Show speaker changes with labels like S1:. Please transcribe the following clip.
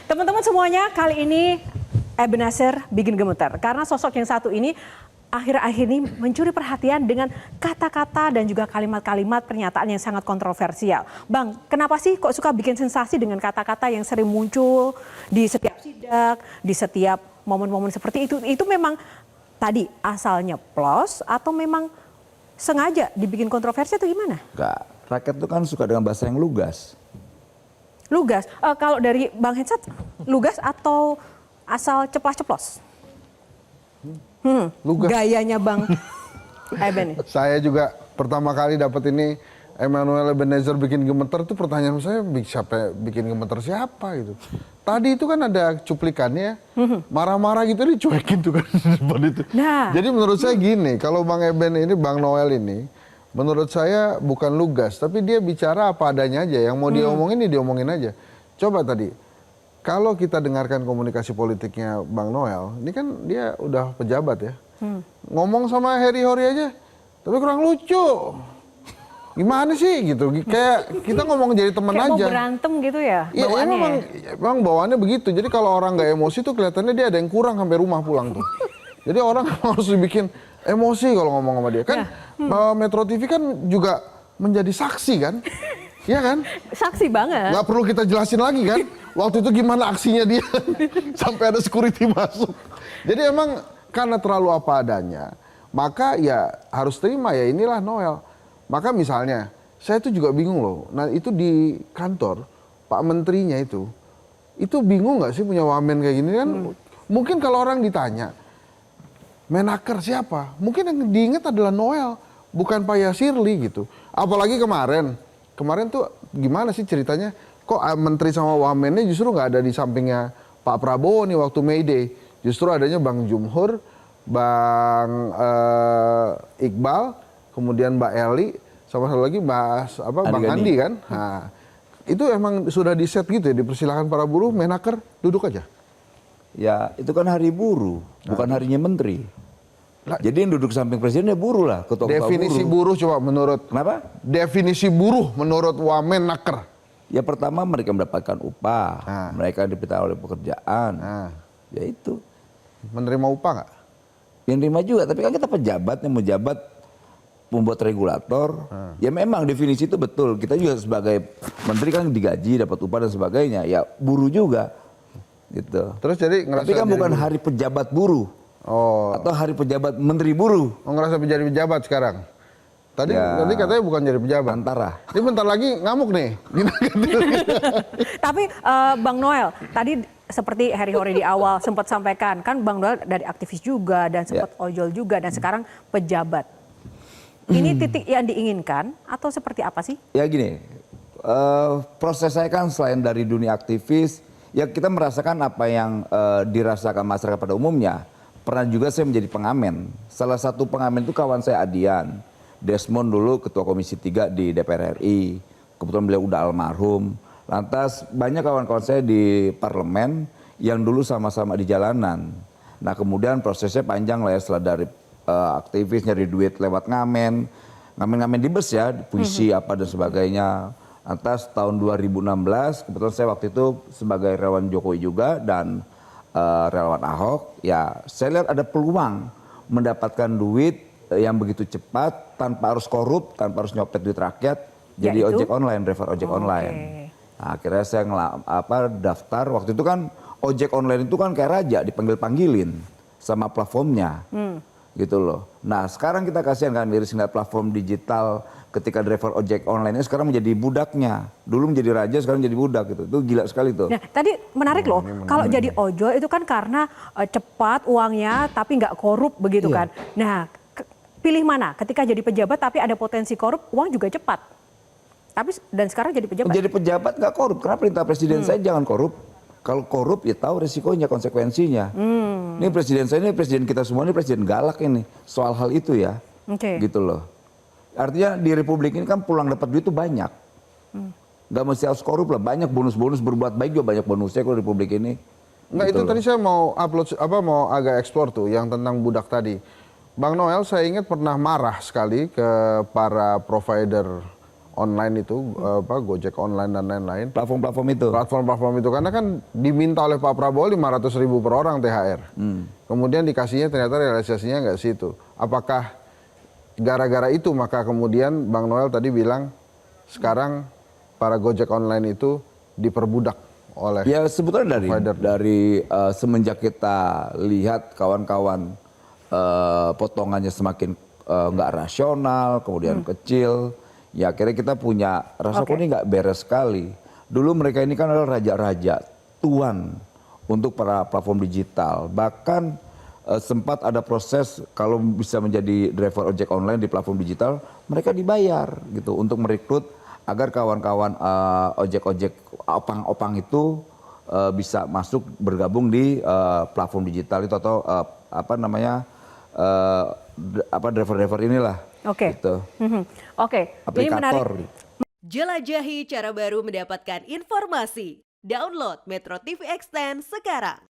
S1: Teman-teman semuanya, kali ini Ebenezer bikin gemeter karena sosok yang satu ini akhir-akhir ini mencuri perhatian dengan kata-kata dan juga kalimat-kalimat pernyataan yang sangat kontroversial. Bang, kenapa sih kok suka bikin sensasi dengan kata-kata yang sering muncul di setiap sidak, di setiap momen-momen seperti itu? Itu memang tadi asalnya plus atau memang sengaja dibikin kontroversi atau gimana?
S2: Enggak, rakyat itu kan suka dengan bahasa yang lugas.
S1: Lugas, kalau dari Bang Hensat, lugas atau asal ceplas-ceplos?
S3: Lugas.
S1: Gayanya Bang Eben.
S3: Saya juga pertama kali dapat ini Emmanuel Ebenezer bikin gemeter tuh pertanyaan saya siapa bikin gemeter siapa gitu. Tadi itu kan ada cuplikannya marah-marah gitu dicuekin tuh kan depan itu.
S1: Nah.
S3: Jadi menurut saya gini, kalau Bang Eben ini, Bang Noel ini menurut saya bukan lugas, tapi dia bicara apa adanya aja. Yang mau dia omongin dia diomongin aja. Coba tadi kalau kita dengarkan komunikasi politiknya Bang Noel, ini kan dia udah pejabat ya. Ngomong sama Harry Hori aja, tapi kurang lucu. Gimana sih gitu? Kayak kita ngomong jadi teman aja.
S1: Kayak mau berantem gitu ya bawaannya.
S3: Iya, memang bawaannya begitu. Jadi kalau orang nggak emosi tuh kelihatannya dia ada yang kurang sampai rumah pulang tuh. Jadi orang harus dibikin emosi kalau ngomong sama dia. Kan Metro TV kan juga menjadi saksi kan? Iya kan?
S1: Saksi banget.
S3: Nggak perlu kita jelasin lagi kan? Waktu itu gimana aksinya dia sampai ada security masuk. Jadi emang karena terlalu apa adanya, maka ya harus terima ya inilah Noel. Maka misalnya, saya tuh juga bingung loh. Nah itu di kantor, Pak Menterinya itu bingung nggak sih punya wamen kayak gini kan? Mungkin kalau orang ditanya, Menaker siapa? Mungkin yang diingat adalah Noel, bukan Pak Yasirli gitu. Apalagi kemarin tuh gimana sih ceritanya? Kok Menteri sama wamennya justru nggak ada di sampingnya Pak Prabowo nih waktu May Day. Justru adanya Bang Jumhur, Bang Iqbal, kemudian Mbak Eli, sama satu lagi Bang Andi kan. Nah, itu emang sudah di set gitu ya, dipersilakan para buruh, Menaker duduk aja.
S2: Ya itu kan hari buruh, bukan harinya menteri. Jadi yang duduk samping presidennya buruh lah, ketua-ketua
S3: Definisi buruh coba menurut.
S2: Kenapa?
S3: Definisi buruh menurut Wamenaker.
S2: Ya pertama mereka mendapatkan upah, mereka dipita oleh pekerjaan, ya itu.
S3: Menerima upah nggak?
S2: Menerima juga, tapi kan kita pejabat yang menjabat membuat regulator, ya memang definisi itu betul. Kita juga sebagai menteri kan digaji, dapat upah dan sebagainya, ya buruh juga, gitu.
S3: Terus jadi
S2: tapi kan bukan
S3: buruh.
S2: hari pejabat buruh, atau hari pejabat menteri buruh.
S3: Ngerasa menjadi pejabat sekarang? Tadi katanya bukan jadi pejabat.
S2: Antara.
S3: Ini bentar lagi ngamuk nih.
S1: Tapi Bang Noel, tadi seperti Harry Hori di awal sempat sampaikan, kan Bang Noel dari aktivis juga dan sempat ojol juga dan sekarang pejabat. Ini titik yang diinginkan atau seperti apa sih?
S2: Ya gini, proses saya kan selain dari dunia aktivis, ya kita merasakan apa yang dirasakan masyarakat pada umumnya. Pernah juga saya menjadi pengamen. Salah satu pengamen itu kawan saya Adian. Desmond dulu ketua komisi 3 di DPR RI. Kebetulan beliau udah almarhum. Lantas banyak kawan-kawan saya di parlemen yang dulu sama-sama di jalanan. Nah kemudian prosesnya panjang lah ya, setelah dari aktivis nyari duit lewat ngamen di bus ya, puisi apa dan sebagainya. Lantas tahun 2016 kebetulan saya waktu itu sebagai relawan Jokowi juga dan relawan Ahok, ya saya lihat ada peluang mendapatkan duit yang begitu cepat tanpa harus korup, tanpa harus nyopet duit rakyat, jadi ojek online, driver ojek online. Nah, akhirnya saya daftar. Waktu itu kan ojek online itu kan kayak raja, dipanggil-panggilin sama platformnya, gitu loh. Nah sekarang kita kasihan kan miris ngeliat platform digital ketika driver ojek online ini sekarang menjadi budaknya. Dulu menjadi raja, sekarang jadi budak gitu. Itu gila sekali tuh.
S1: Nah tadi menarik loh, kalau jadi ojol itu kan karena cepat uangnya tapi nggak korup begitu kan. Nah pilih mana? Ketika jadi pejabat tapi ada potensi korup, uang juga cepat. Tapi dan sekarang jadi pejabat.
S2: Jadi pejabat nggak korup. Karena perintah presiden saya jangan korup. Kalau korup ya tahu resikonya, konsekuensinya. Ini presiden saya, ini presiden kita semua, ini presiden galak ini. Soal hal itu ya. Gitu loh. Artinya di republik ini kan pulang dapat duit itu banyak. Nggak mesti harus korup lah. Banyak bonus-bonus, berbuat baik juga banyak bonusnya kalau republik ini.
S3: Enggak,
S2: gitu
S3: itu tadi saya mau upload, mau agak eksplor tuh yang tentang budak tadi. Bang Noel saya ingat pernah marah sekali ke para provider online itu, Gojek online dan lain-lain.
S2: Platform-platform itu.
S3: Platform-platform itu karena kan diminta oleh Pak Prabowo 500.000 per orang THR. Kemudian dikasihnya ternyata realisasinya nggak situ. Apakah gara-gara itu maka kemudian Bang Noel tadi bilang sekarang para Gojek online itu diperbudak oleh
S2: Ya sebetulnya
S3: provider.
S2: dari semenjak kita lihat kawan-kawan potongannya semakin nggak rasional, kemudian kecil, ya akhirnya kita punya rasa kok ini nggak beres sekali. Dulu mereka ini kan adalah raja-raja, tuan untuk para platform digital. Bahkan sempat ada proses kalau bisa menjadi driver ojek online di platform digital, mereka dibayar gitu untuk merekrut agar kawan-kawan ojek-ojek opang-opang itu bisa masuk bergabung di platform digital itu atau driver-driver inilah.
S1: Oke.
S2: Gitu.
S1: Oke, ini menarik.
S2: Aplikator.
S4: Jelajahi cara baru mendapatkan informasi. Download Metro TV Extend sekarang.